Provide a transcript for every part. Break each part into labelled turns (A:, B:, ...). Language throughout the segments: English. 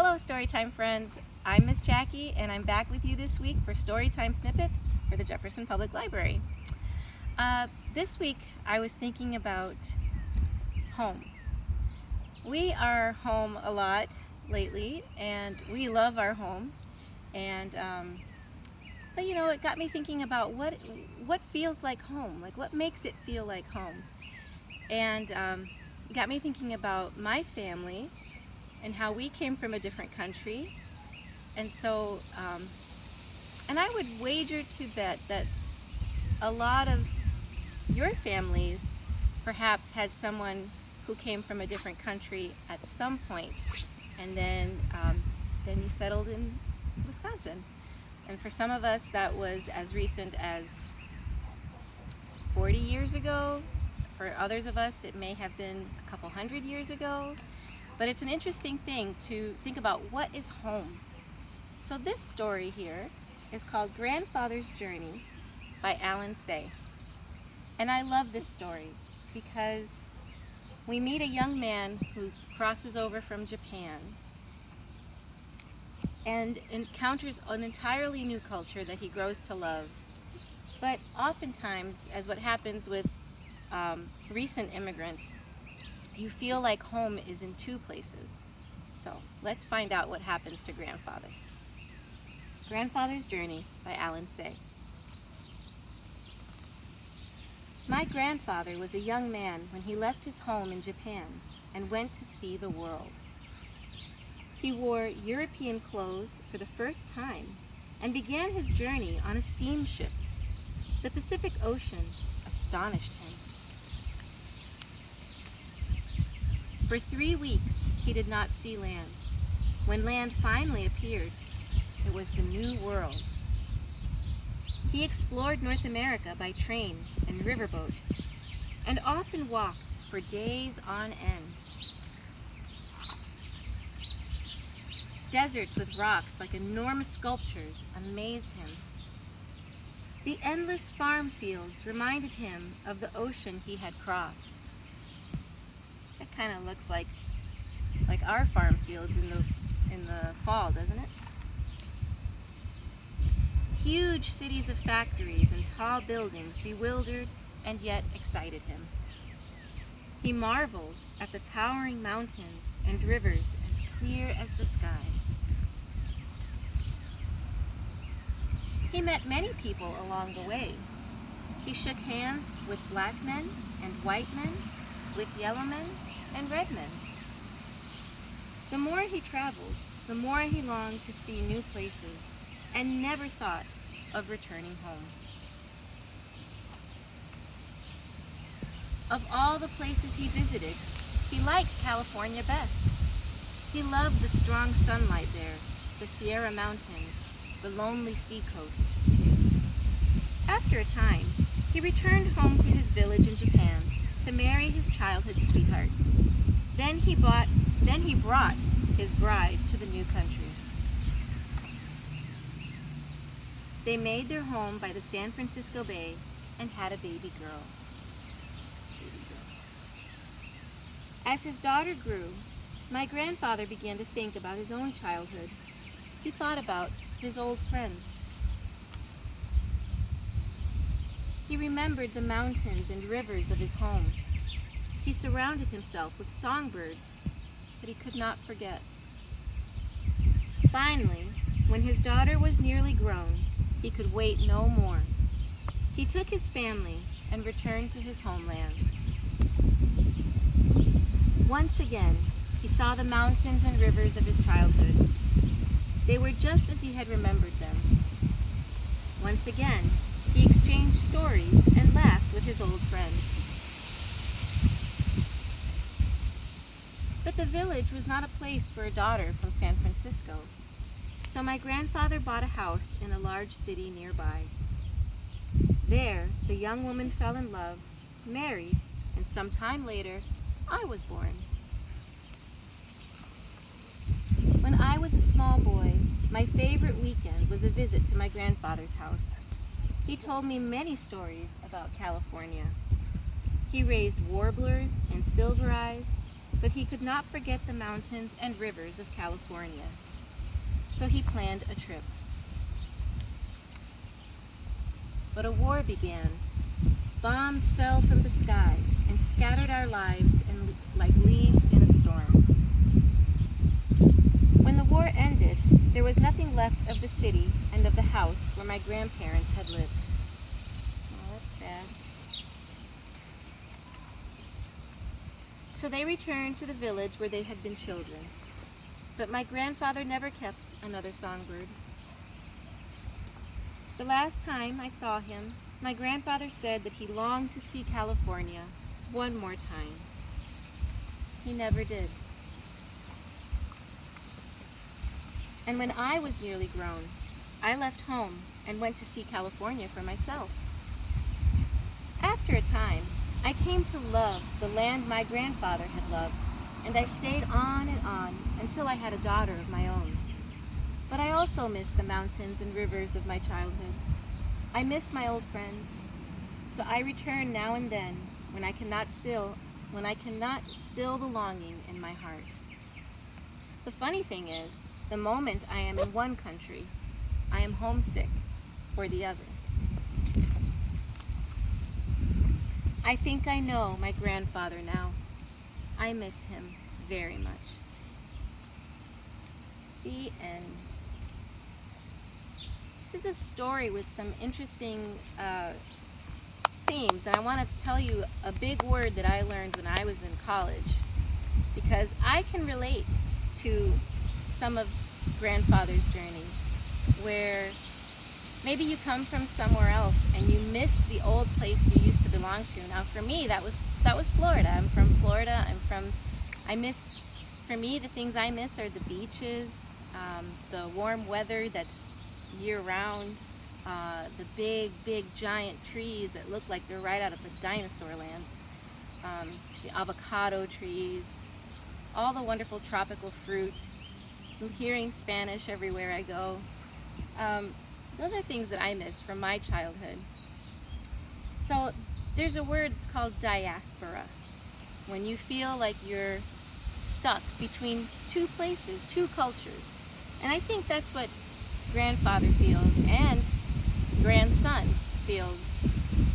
A: Hello Storytime friends, I'm Miss Jackie and I'm back with you this week for Storytime Snippets for the Jefferson Public Library. This week I was thinking about home. We are home a lot lately and we love our home, and but you know, it got me thinking about what feels like home, like what makes it feel like home. And it got me thinking about my family and how we came from a different country. And so, and I would wager to bet that a lot of your families perhaps had someone who came from a different country at some point, and then you settled in Wisconsin. And for some of us, that was as recent as 40 years ago. For others of us, it may have been a couple hundred years ago. But it's an interesting thing to think about, what is home? So this story here is called Grandfather's Journey by Alan Say. And I love this story because we meet a young man who crosses over from Japan and encounters an entirely new culture that he grows to love. But oftentimes, as what happens with recent immigrants, you feel like home is in two places. So let's find out what happens to Grandfather. Grandfather's Journey by Alan Say. My grandfather was a young man when he left his home in Japan and went to see the world. He wore European clothes for the first time and began his journey on a steamship. The Pacific Ocean astonished him. For 3 weeks, he did not see land. When land finally appeared, it was the New World. He explored North America by train and riverboat, and often walked for days on end. Deserts with rocks like enormous sculptures amazed him. The endless farm fields reminded him of the ocean he had crossed. That kind of looks like our farm fields in the fall, doesn't it? Huge cities of factories and tall buildings bewildered and yet excited him. He marveled at the towering mountains and rivers as clear as the sky. He met many people along the way. He shook hands with black men and white men, with yellow men and red men. The more he traveled, the more he longed to see new places and never thought of returning home. Of all the places he visited, he liked California best. He loved the strong sunlight there, the Sierra Mountains, the lonely seacoast. After a time, he returned home to his village in Japan to marry his childhood sweetheart. Then he brought his bride to the new country. They made their home by the San Francisco Bay and had a baby girl. As his daughter grew, my grandfather began to think about his own childhood. He thought about his old friends. He remembered the mountains and rivers of his home. He surrounded himself with songbirds that he could not forget. Finally, when his daughter was nearly grown, he could wait no more. He took his family and returned to his homeland. Once again, he saw the mountains and rivers of his childhood. They were just as he had remembered them. Once again, he exchanged stories and laughed with his old friends. But the village was not a place for a daughter from San Francisco, so my grandfather bought a house in a large city nearby. There, the young woman fell in love, married, and some time later, I was born. When I was a small boy, my favorite weekend was a visit to my grandfather's house. He told me many stories about California. He raised warblers and silver eyes, but he could not forget the mountains and rivers of California. So he planned a trip. But a war began. Bombs fell from the sky and scattered our lives like leaves in a storm. When the war ended, there was nothing left of the city and of the house where my grandparents had lived. Oh, that's sad. So they returned to the village where they had been children. But my grandfather never kept another songbird. The last time I saw him, my grandfather said that he longed to see California one more time. He never did. And when I was nearly grown, I left home and went to see California for myself. After a time, I came to love the land my grandfather had loved, and I stayed on and on until I had a daughter of my own. But I also miss the mountains and rivers of my childhood. I miss my old friends, so I return now and then when I cannot still the longing in my heart. The funny thing is, the moment I am in one country, I am homesick for the other. I think I know my grandfather now. I miss him very much. The end. This is a story with some interesting themes, and I want to tell you a big word that I learned when I was in college, because I can relate to some of grandfather's journey, where maybe you come from somewhere else and you miss the old place you used to belong to. Now for me, that was Florida. I'm from Florida. For me, the things I miss are the beaches, the warm weather that's year-round, the big giant trees that look like they're right out of a dinosaur land, the avocado trees, all the wonderful tropical fruit. I'm hearing Spanish everywhere I go. Those are things that I miss from my childhood. So there's a word, it's called diaspora, when you feel like you're stuck between two places, two cultures. And I think that's what grandfather feels and grandson feels.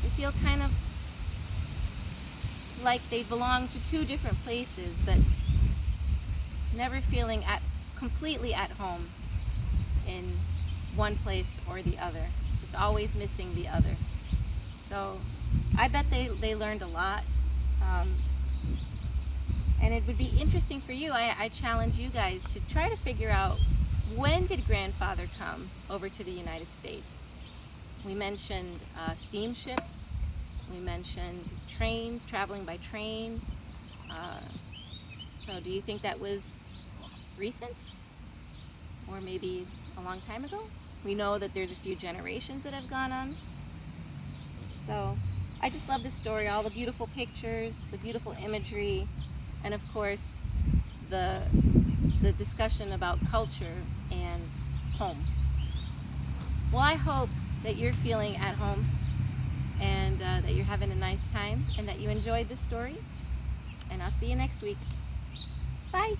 A: They feel kind of like they belong to two different places, but never feeling completely at home in one place or the other, just always missing the other. So I bet they learned a lot, and it would be interesting for you. I challenge you guys to try to figure out, when did grandfather come over to the United States? We mentioned steamships, we mentioned trains, traveling by train. So do you think that was recent, or maybe a long time ago? We know that there's a few generations that have gone on. So I just love this story, all the beautiful pictures, the beautiful imagery, and of course the discussion about culture and home. Well, I hope that you're feeling at home, and that you're having a nice time, and that you enjoyed this story. And I'll see you next week. Bye.